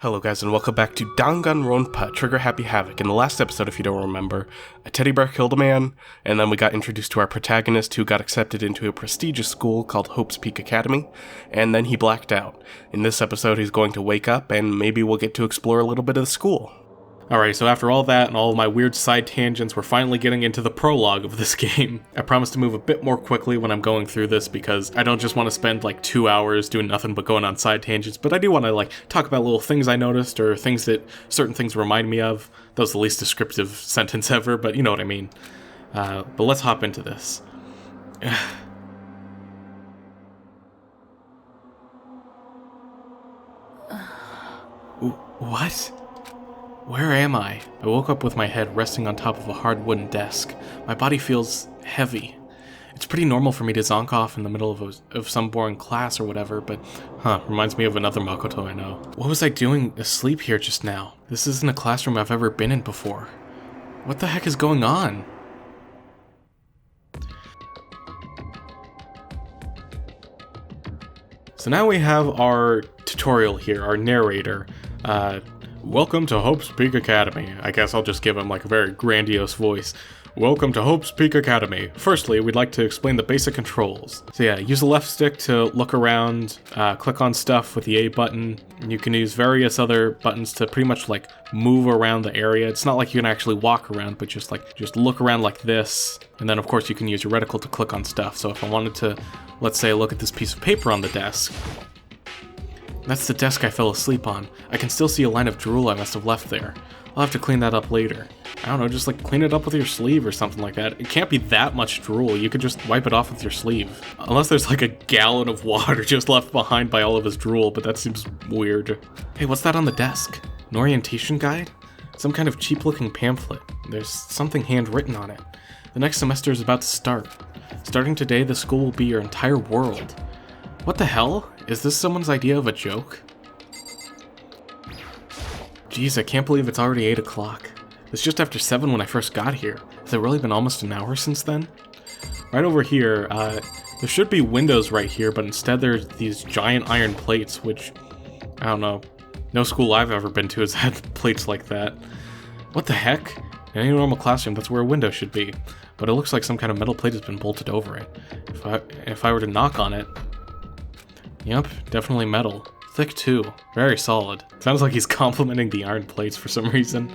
Hello guys and welcome back to Danganronpa, Trigger Happy Havoc. In the last episode, if you don't remember, a teddy bear killed a man, and then we got introduced to our protagonist who got accepted into a prestigious school called Hope's Peak Academy, and then he blacked out. In this episode, he's going to wake up, and maybe we'll get to explore a little bit of the school. Alright, so after all that and all of my weird side tangents, we're finally getting into the prologue of this game. I promise to move a bit more quickly when I'm going through this because I don't just want to spend like 2 hours doing nothing but going on side tangents, but I do want to like talk about little things I noticed or things that certain things remind me of. That was the least descriptive sentence ever, but you know what I mean. But let's hop into this. What? Where am I? I woke up with my head resting on top of a hard wooden desk. My body feels heavy. It's pretty normal for me to zonk off in the middle of some boring class or whatever, but reminds me of another Makoto I know. What was I doing asleep here just now? This isn't a classroom I've ever been in before. What the heck is going on? So now we have our tutorial here, our narrator. Welcome to Hope's Peak Academy. I guess I'll just give him like a very grandiose voice. Welcome to Hope's Peak Academy. Firstly, we'd like to explain the basic controls. So yeah, use the left stick to look around, click on stuff with the A button, and you can use various other buttons to pretty much like move around the area. It's not like you can actually walk around, but just look around like this. And then of course you can use your reticle to click on stuff. So if I wanted to, let's say, look at this piece of paper on the desk, that's the desk I fell asleep on. I can still see a line of drool I must have left there. I'll have to clean that up later. I don't know, just like clean it up with your sleeve or something like that. It can't be that much drool. You could just wipe it off with your sleeve. Unless there's like a gallon of water just left behind by all of his drool, but that seems weird. Hey, what's that on the desk? An orientation guide? Some kind of cheap-looking pamphlet. There's something handwritten on it. The next semester is about to start. Starting today, the school will be your entire world. What the hell? Is this someone's idea of a joke? Jeez, I can't believe it's already 8 o'clock. It's just after 7 when I first got here. Has it really been almost an hour since then? Right over here, there should be windows right here, but instead there's these giant iron plates, which, I don't know, no school I've ever been to has had plates like that. What the heck? In any normal classroom, that's where a window should be, but it looks like some kind of metal plate has been bolted over it. If I were to knock on it... Yep, definitely metal. Thick too. Very solid. Sounds like he's complimenting the iron plates for some reason.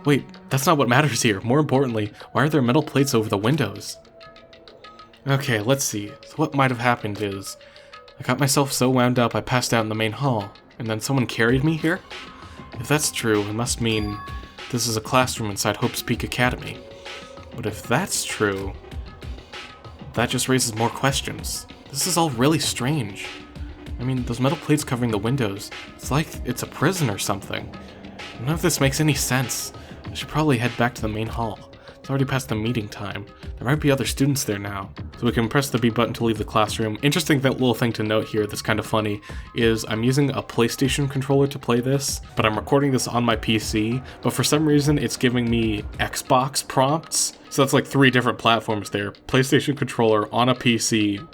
Wait, that's not what matters here. More importantly, why are there metal plates over the windows? Okay, let's see. So what might have happened is, I got myself so wound up I passed out in the main hall, and then someone carried me here? If that's true, it must mean this is a classroom inside Hope's Peak Academy. But if that's true, that just raises more questions. This is all really strange. I mean, those metal plates covering the windows, it's like it's a prison or something. None of this makes any sense. I should probably head back to the main hall. It's already past the meeting time. There might be other students there now. So we can press the B button to leave the classroom. Interesting little thing to note here that's kind of funny is I'm using a PlayStation controller to play this, but I'm recording this on my PC, but for some reason it's giving me Xbox prompts. So that's like 3 different platforms there. PlayStation controller on a PC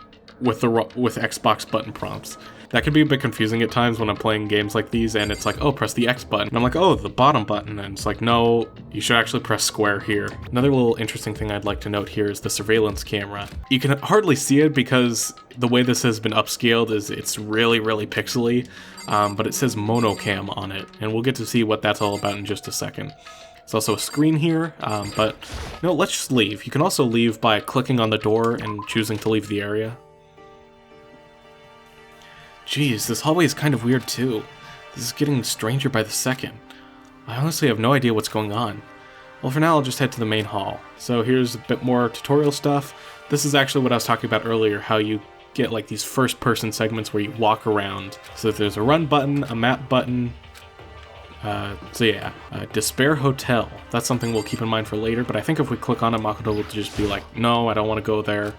with Xbox button prompts. That can be a bit confusing at times when I'm playing games like these and it's like, oh, press the X button. And I'm like, oh, the bottom button. And it's like, no, you should actually press square here. Another little interesting thing I'd like to note here is the surveillance camera. You can hardly see it because the way this has been upscaled is it's really, really pixely, but it says monocam on it. And we'll get to see what that's all about in just a second. There's also a screen here, but no, let's just leave. You can also leave by clicking on the door and choosing to leave the area. Geez, this hallway is kind of weird too. This is getting stranger by the second. I honestly have no idea what's going on. Well, for now, I'll just head to the main hall. So here's a bit more tutorial stuff. This is actually what I was talking about earlier, how you get like these first-person segments where you walk around. So there's a run button, a map button. Despair Hotel. That's something we'll keep in mind for later, but I think if we click on it, Makoto will just be like, no, I don't want to go there.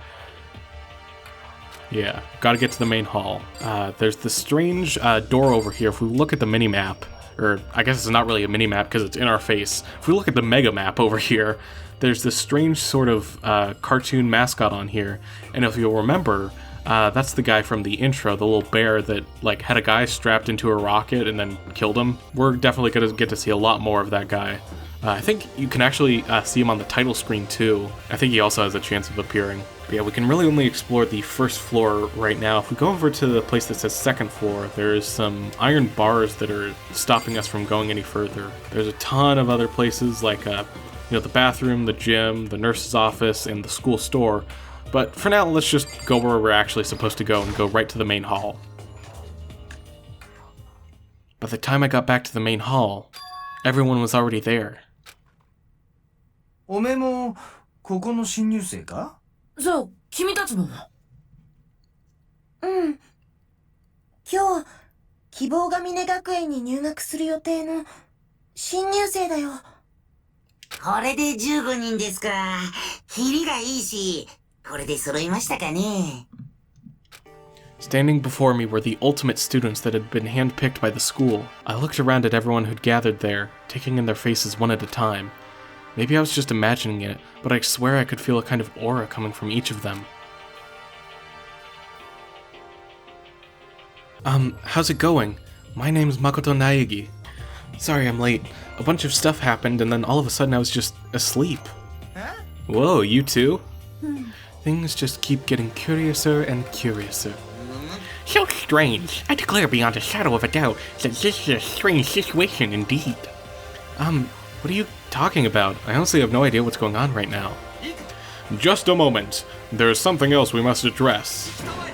Yeah, gotta get to the main hall. There's this strange door over here. If we look at the mini-map, or I guess it's not really a mini-map because it's in our face. If we look at the mega map over here, there's this strange sort of cartoon mascot on here. And if you'll remember, That's the guy from the intro, the little bear that like had a guy strapped into a rocket and then killed him. We're definitely gonna get to see a lot more of that guy. I think you can actually see him on the title screen too. I think he also has a chance of appearing. But yeah, we can really only explore the first floor right now. If we go over to the place that says second floor, there's some iron bars that are stopping us from going any further. There's a ton of other places like the bathroom, the gym, the nurse's office, and the school store. But for now, let's just go where we're actually supposed to go and go right to the main hall. By the time I got back to the main hall, everyone was already there. おめもここの新入生か？そう、君たちも。うん。今日、希望が峰学園に入学する予定の新入生だよ。これで15人ですか。キリがいいし、これで揃いましたかね。Standing before me were the ultimate students that had been handpicked by the school. I looked around at everyone who'd gathered there, taking in their faces one at a time. Maybe I was just imagining it, but I swear I could feel a kind of aura coming from each of them. How's it going? My name's Makoto Naegi. Sorry I'm late. A bunch of stuff happened and then all of a sudden I was just asleep. Huh? Whoa, you too? Things just keep getting curiouser and curiouser. So strange. I declare beyond a shadow of a doubt that this is a strange situation indeed. What are you talking about? I honestly have no idea what's going on right now. Just a moment. There's something else we must address.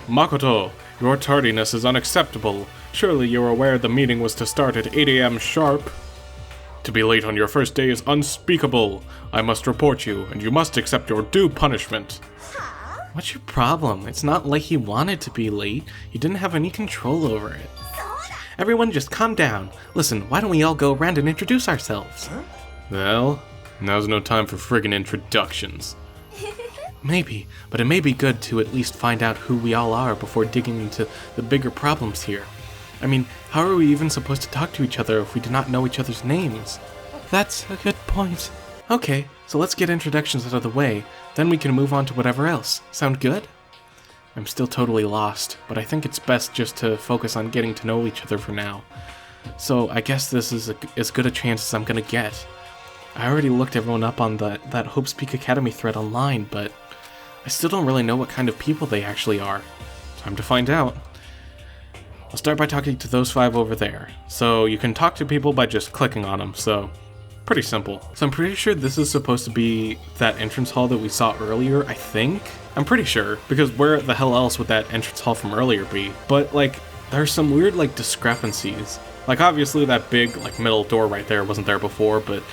Makoto, your tardiness is unacceptable. Surely you're aware the meeting was to start at 8 a.m. sharp? To be late on your first day is unspeakable. I must report you, and you must accept your due punishment. What's your problem? It's not like he wanted to be late. He didn't have any control over it. Everyone just calm down. Listen, why don't we all go around and introduce ourselves? Huh? Well, now's no time for friggin' introductions. Maybe, but it may be good to at least find out who we all are before digging into the bigger problems here. I mean, how are we even supposed to talk to each other if we do not know each other's names? That's a good point. Okay, so let's get introductions out of the way, then we can move on to whatever else. Sound good? I'm still totally lost, but I think it's best just to focus on getting to know each other for now. So I guess this is as good a chance as I'm gonna get. I already looked everyone up on that Hope's Peak Academy thread online, but I still don't really know what kind of people they actually are. Time to find out. I'll start by talking to those 5 over there. So you can talk to people by just clicking on them, so pretty simple. So I'm pretty sure this is supposed to be that entrance hall that we saw earlier, I think? I'm pretty sure, because where the hell else would that entrance hall from earlier be? But like, there's some weird like discrepancies. Like obviously that big like middle door right there wasn't there before, but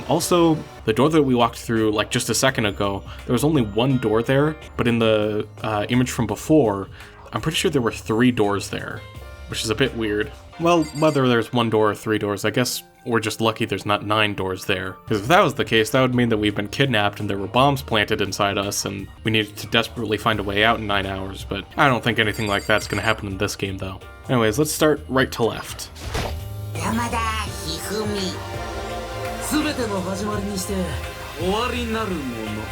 also the door that we walked through like just a second ago, there was only 1 door there, but in the image from before, I'm pretty sure there were 3 doors there, which is a bit weird. Well, whether there's 1 door or 3 doors, I guess we're just lucky there's not 9 doors there. Because if that was the case, that would mean that we've been kidnapped and there were bombs planted inside us and we needed to desperately find a way out in 9 hours, but I don't think anything like that's gonna happen in this game though. Anyways, let's start right to left. 山田ひふみ。すべての始まりにして終わりになるもの。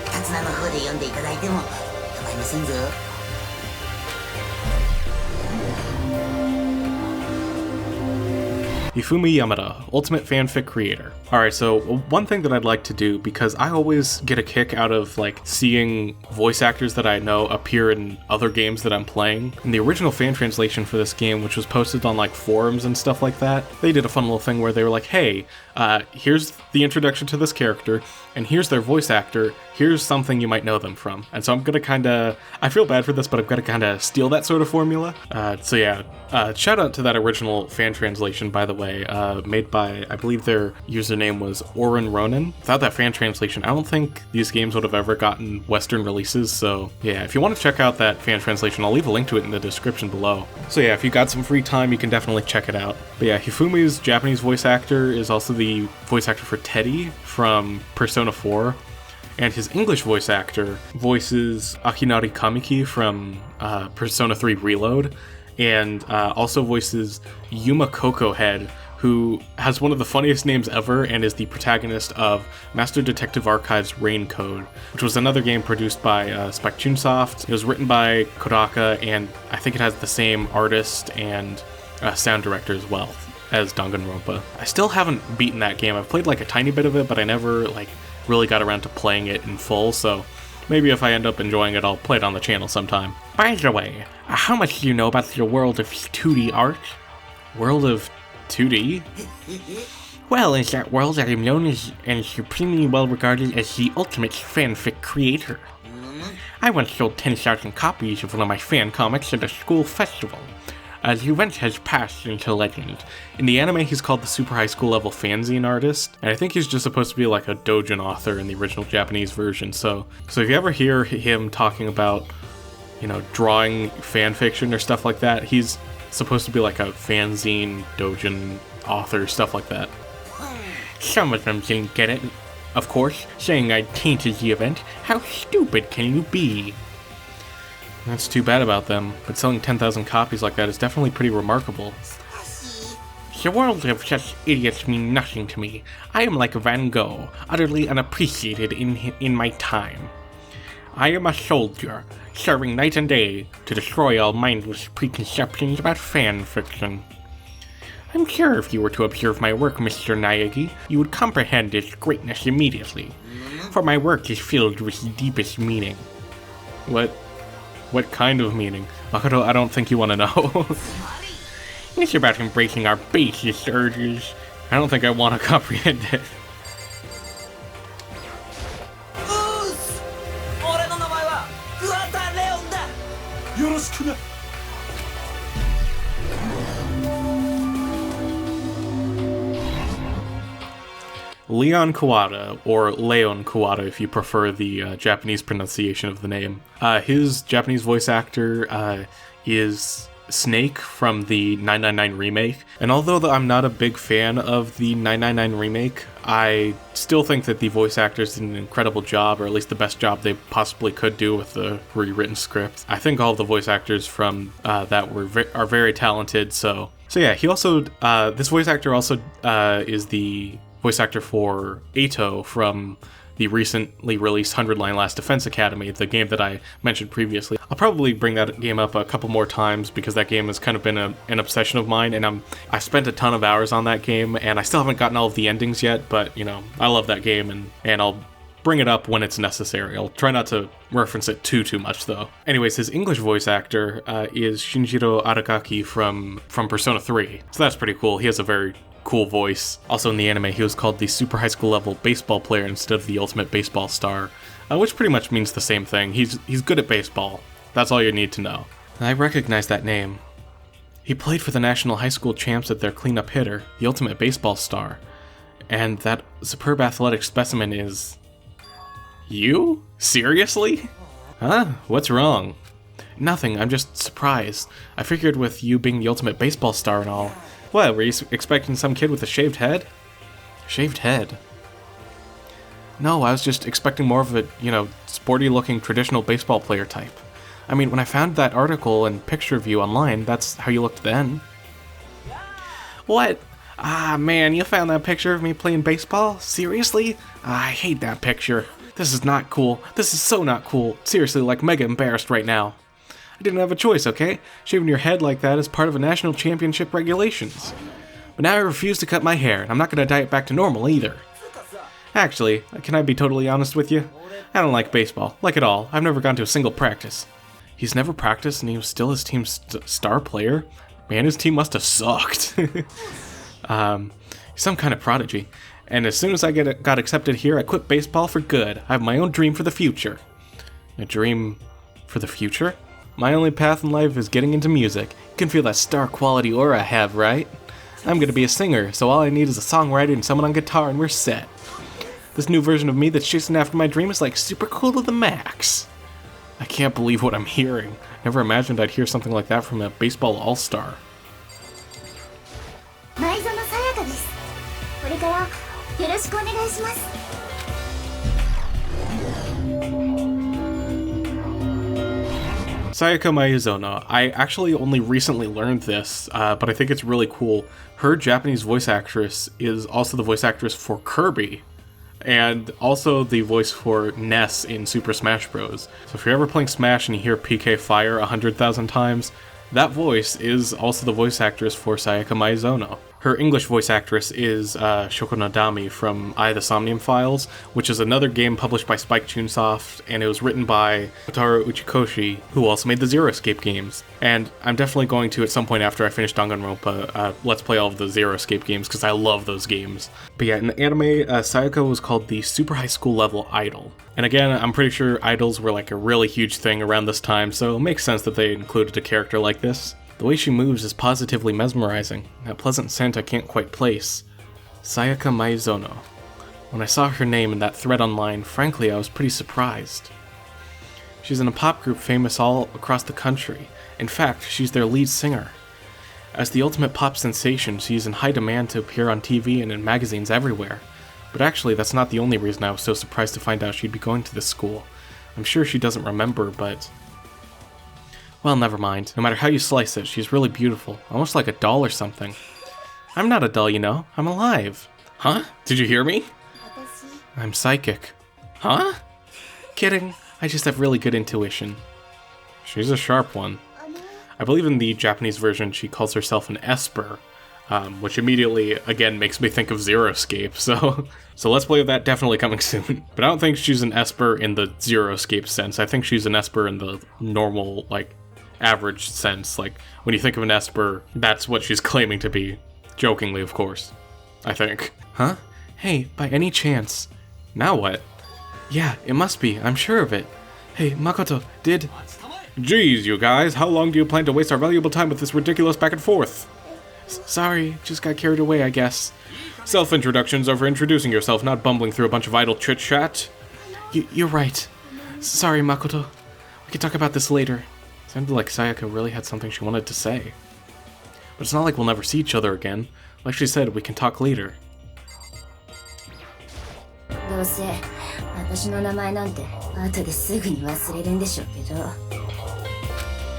カツナの方で読んでいただいても構いませんぞ。Hifumi Yamada, Ultimate Fanfic Creator. Alright, so one thing that I'd like to do, because I always get a kick out of like seeing voice actors that I know appear in other games that I'm playing. In the original fan translation for this game, which was posted on like forums and stuff like that, they did a fun little thing where they were like, hey, here's the introduction to this character, and here's their voice actor, here's something you might know them from. And so I'm gonna kinda, I feel bad for this, but I'm gonna kinda steal that sort of formula. So yeah, shout out to that original fan translation, by the way, made by, I believe their username was Oren Ronan. Without that fan translation, I don't think these games would have ever gotten Western releases, so yeah, if you want to check out that fan translation, I'll leave a link to it in the description below. So yeah, if you got some free time, you can definitely check it out. But yeah, Hifumi's Japanese voice actor is also the voice actor for Teddy from Persona 4. And his English voice actor voices Akinari Kamiki from Persona 3 Reload, and also voices Yuma Cocohead who has one of the funniest names ever and is the protagonist of Master Detective Archive's Rain Code, which was another game produced by Spike Chunsoft. It was written by Kodaka, and I think it has the same artist and sound director as well as Danganronpa. I still haven't beaten that game. I've played like a tiny bit of it, but I never like really got around to playing it in full, so maybe if I end up enjoying it, I'll play it on the channel sometime. By the way, how much do you know about the world of 2D art? World of 2D? Well, in that world I am known as and supremely well regarded as the ultimate fanfic creator. I once sold 10,000 copies of one of my fan comics at a school festival. The event has passed into legend. In the anime, he's called the super high school level fanzine artist, and I think he's just supposed to be like a doujin author in the original Japanese version, so if you ever hear him talking about, you know, drawing fan fiction or stuff like that, he's supposed to be like a fanzine, doujin author, stuff like that. Some of them didn't get it. Of course, saying I tainted the event. How stupid can you be? That's too bad about them, but selling 10,000 copies like that is definitely pretty remarkable. The world of such idiots mean nothing to me. I am like Van Gogh, utterly unappreciated in my time. I am a soldier, serving night and day to destroy all mindless preconceptions about fan fiction. I'm sure if you were to observe my work, Mr. Naegi, you would comprehend its greatness immediately, for my work is filled with the deepest meaning. What kind of meaning? Makoto, I don't think you want to know. It's about embracing our basest urges. I don't think I want to comprehend it. Leon Kawada, or Leon Kawada if you prefer the Japanese pronunciation of the name. His Japanese voice actor is Snake from the 999 remake, and although I'm not a big fan of the 999 remake, I still think that the voice actors did an incredible job, or at least the best job they possibly could do with the rewritten script. I think all of the voice actors from that are very talented, so yeah, he also, this voice actor also is the voice actor for Eito from the recently released 100 Line Last Defense Academy, the game that I mentioned previously. I'll probably bring that game up a couple more times because that game has kind of been an obsession of mine, and I spent a ton of hours on that game, and I still haven't gotten all of the endings yet, but, you know, I love that game, and I'll bring it up when it's necessary. I'll try not to reference it too much, though. Anyways, his English voice actor is Shinjiro Aragaki from Persona 3, so that's pretty cool. He has a very cool voice. Also in the anime, he was called the super high school level baseball player instead of the ultimate baseball star, which pretty much means the same thing. He's good at baseball. That's all you need to know. I recognize that name. He played for the national high school champs at their cleanup hitter, the ultimate baseball star. And that superb athletic specimen is... you? Seriously? Huh? What's wrong? Nothing, I'm just surprised. I figured with you being the ultimate baseball star and all. What, were you expecting some kid with a shaved head? Shaved head? No, I was just expecting more of a, you know, sporty-looking traditional baseball player type. I mean, when I found that article and picture of you online, that's how you looked then. What? Ah, man, you found that picture of me playing baseball? Seriously? I hate that picture. This is not cool. This is so not cool. Seriously, like, mega embarrassed right now. I didn't have a choice, okay? Shaving your head like that is part of a national championship regulations. But now I refuse to cut my hair, and I'm not gonna dye it back to normal either. Actually, can I be totally honest with you? I don't like baseball, like at all. I've never gone to a single practice. He's never practiced and he was still his team's star player? Man, his team must have sucked. He's some kind of prodigy. And as soon as I got accepted here, I quit baseball for good. I have my own dream for the future. A dream for the future? My only path in life is getting into music. You can feel that star quality aura I have, right? I'm gonna be a singer, so all I need is a songwriter and someone on guitar and we're set. This new version of me that's chasing after my dream is like super cool to the max. I can't believe what I'm hearing. Never imagined I'd hear something like that from a baseball all-star. 前園さやかです。これからよろしくお願いします。Sayaka Maizono. I actually only recently learned this, but I think it's really cool. Her Japanese voice actress is also the voice actress for Kirby, and also the voice for Ness in Super Smash Bros. So if you're ever playing Smash and you hear PK Fire 100,000 times, that voice is also the voice actress for Sayaka Maizono. Her English voice actress is Shoko Nadami from The Somnium Files, which is another game published by Spike Chunsoft, and it was written by Kotaro Uchikoshi, who also made the Zero Escape games. And I'm definitely going to, at some point after I finish Danganronpa, let's play all of the Zero Escape games, because I love those games. But yeah, in the anime, Sayaka was called the Super High School Level Idol. And again, I'm pretty sure idols were like a really huge thing around this time, so it makes sense that they included a character like this. The way she moves is positively mesmerizing, that pleasant scent I can't quite place. Sayaka Maizono. When I saw her name in that thread online, frankly, I was pretty surprised. She's in a pop group famous all across the country. In fact, she's their lead singer. As the ultimate pop sensation, she is in high demand to appear on TV and in magazines everywhere. But actually, that's not the only reason I was so surprised to find out she'd be going to this school. I'm sure she doesn't remember, but... well, never mind. No matter how you slice it, she's really beautiful. Almost like a doll or something. I'm not a doll, you know. I'm alive. Huh? Did you hear me? I'm psychic. Huh? Kidding. I just have really good intuition. She's a sharp one. I believe in the Japanese version she calls herself an Esper, which immediately, again, makes me think of Zero Escape, so let's play with that, definitely coming soon. But I don't think she's an Esper in the Zero Escape sense. I think she's an Esper in the normal, like, average sense. Like, when you think of an Esper, that's what she's claiming to be. Jokingly, of course. I think. Huh? Hey, by any chance. Now what? Yeah, it must be. I'm sure of it. Hey, Makoto, did... Jeez, you guys, how long do you plan to waste our valuable time with this ridiculous back and forth? Sorry, just got carried away, I guess. Self-introductions are for introducing yourself, not bumbling through a bunch of idle chit-chat. You're right. Sorry, Makoto. We can talk about this later. Sounded like Sayaka really had something she wanted to say. But it's not like we'll never see each other again. Like she said, we can talk later. どうせ私の名前なんて後ですぐに忘れるんでしょうけど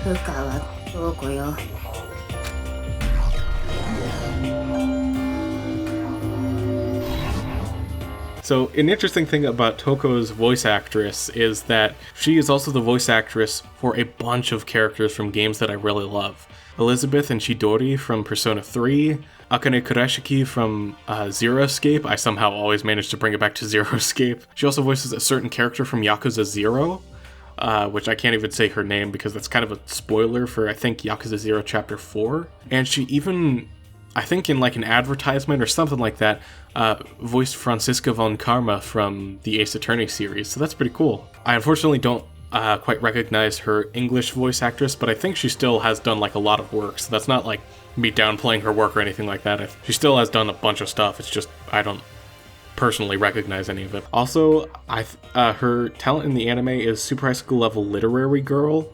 深川東子よ So, an interesting thing about Toko's voice actress is that she is also the voice actress for a bunch of characters from games that I really love. Elizabeth and Chidori from Persona 3, Akane Kurashiki from Zero Escape. I somehow always manage to bring it back to Zero Escape. She also voices a certain character from Yakuza 0, which I can't even say her name because that's kind of a spoiler for, I think, Yakuza 0 Chapter 4. And she even, I think in like an advertisement or something like that, voiced Franziska von Karma from the Ace Attorney series, so that's pretty cool. I unfortunately don't quite recognize her English voice actress, but I think she still has done like a lot of work, so that's not like me downplaying her work or anything like that. She still has done a bunch of stuff, it's just I don't personally recognize any of it. Also, her talent in the anime is Super High School Level Literary Girl,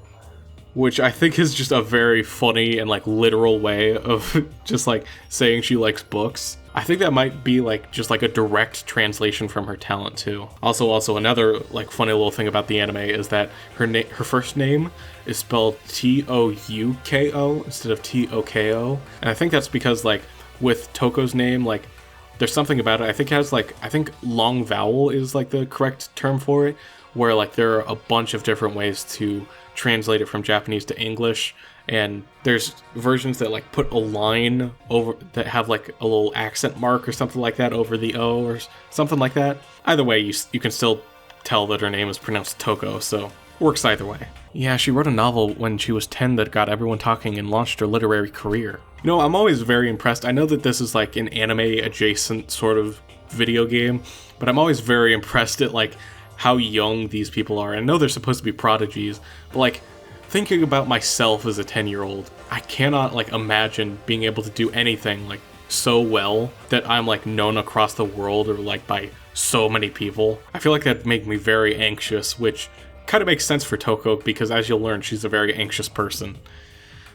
which I think is just a very funny and like literal way of just like saying she likes books. I think that might be like just like a direct translation from her talent too. Also another like funny little thing about the anime is that her first name is spelled Touko instead of Toko, and I think that's because like with Toko's name, like there's something about it. I think it has like, I think long vowel is like the correct term for it, where like there are a bunch of different ways to translate it from Japanese to English, and there's versions that like put a line over that have like a little accent mark or something like that over the O or something like that. Either way, you can still tell that her name is pronounced Toko, so works either way. Yeah, she wrote a novel when she was 10 that got everyone talking and launched her literary career. You know, I'm always very impressed. I know that this is like an anime adjacent sort of video game, but I'm always very impressed at like how young these people are. I know they're supposed to be prodigies, but like thinking about myself as a 10-year-old, I cannot like imagine being able to do anything like so well that I'm like known across the world or like by so many people. I feel like that'd make me very anxious, which kind of makes sense for Toko because as you'll learn, she's a very anxious person.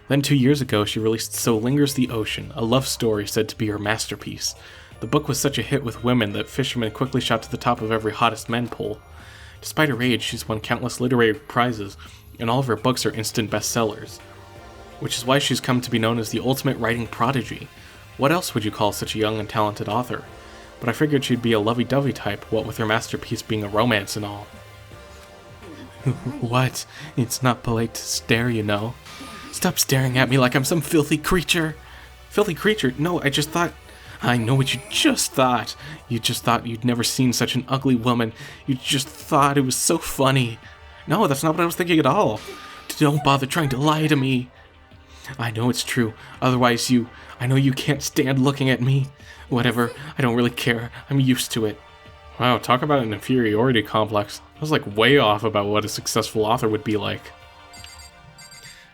Then 2 years ago, she released So Lingers the Ocean, a love story said to be her masterpiece. The book was such a hit with women that fishermen quickly shot to the top of every hottest men poll. Despite her age, she's won countless literary prizes, and all of her books are instant bestsellers, which is why she's come to be known as the ultimate writing prodigy. What else would you call such a young and talented author? But I figured she'd be a lovey-dovey type, what with her masterpiece being a romance and all. What? It's not polite to stare, you know. Stop staring at me like I'm some filthy creature. Filthy creature? No, I just thought... I know what you just thought. You just thought you'd never seen such an ugly woman. You just thought it was so funny. No, that's not what I was thinking at all. Don't bother trying to lie to me. I know it's true. Otherwise I know you can't stand looking at me. Whatever, I don't really care. I'm used to it. Wow, talk about an inferiority complex. I was like way off about what a successful author would be like.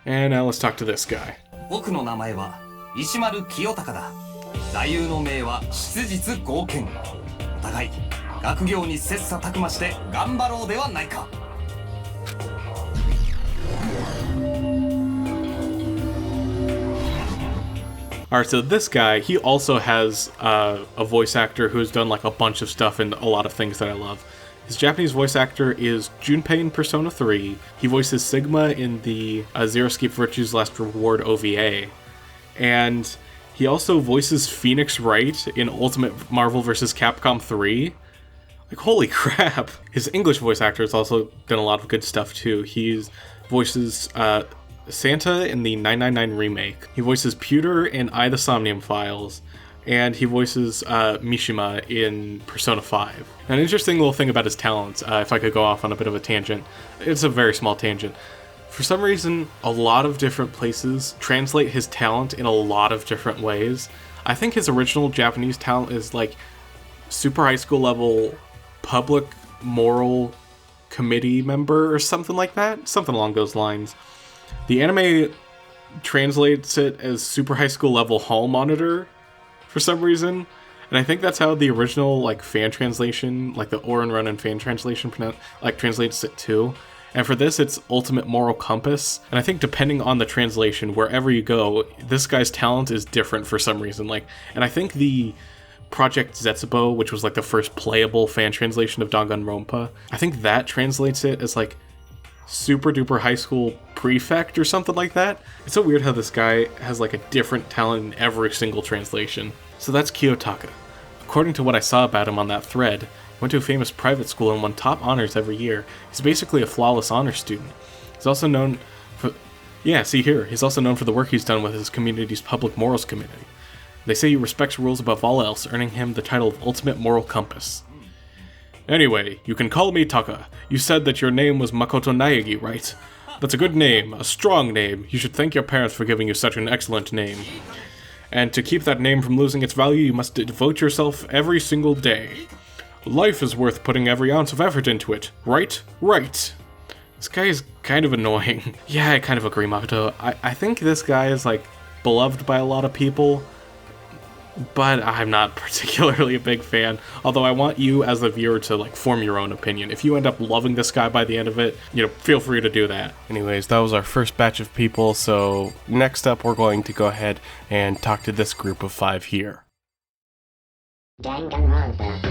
And now let's talk to this guy. 僕の名前は石丸清隆だ。座右の銘は質実剛健。お互い学業に切磋琢磨して頑張ろうではないか。Alright, so this guy, he also has a voice actor who's done like a bunch of stuff and a lot of things that I love. His Japanese voice actor is Junpei in Persona 3. He voices Sigma in the Zero Escape Virtue's Last Reward OVA. And he also voices Phoenix Wright in Ultimate Marvel vs. Capcom 3. Like, holy crap! His English voice actor has also done a lot of good stuff too. He voices Santa in the 999 remake. He voices Pewter in I, the Somnium Files. And he voices Mishima in Persona 5. An interesting little thing about his talents, if I could go off on a bit of a tangent, it's a very small tangent. For some reason, a lot of different places translate his talent in a lot of different ways. I think his original Japanese talent is like super high school level public moral committee member or something like that. Something along those lines. The anime translates it as super high school level hall monitor for some reason. And I think that's how the original like fan translation, like the Oren Ronin fan translation like translates it too. And for this, it's Ultimate Moral Compass. And I think depending on the translation, wherever you go, this guy's talent is different for some reason. Like, and I think the Project Zetsubo, which was like the first playable fan translation of Danganronpa, I think that translates it as like super duper high school prefect or something like that. It's so weird how this guy has like a different talent in every single translation. So that's Kiyotaka. According to what I saw about him on that thread, he went to a famous private school and won top honors every year. He's basically a flawless honor student. He's also known for... Yeah, see here. He's also known for the work he's done with his community's public morals committee. They say he respects rules above all else, earning him the title of Ultimate Moral Compass. Anyway, you can call me Taka. You said that your name was Makoto Naegi, right? That's a good name, a strong name. You should thank your parents for giving you such an excellent name. And to keep that name from losing its value, you must devote yourself every single day. Life is worth putting every ounce of effort into it. Right? Right. This guy is kind of annoying. Yeah, I kind of agree, Makoto. I think this guy is, like, beloved by a lot of people, but I'm not particularly a big fan. Although I want you, as the viewer, to, like, form your own opinion. If you end up loving this guy by the end of it, you know, feel free to do that. Anyways, that was our first batch of people, so next up we're going to go ahead and talk to this group of 5 here. Danganronpa.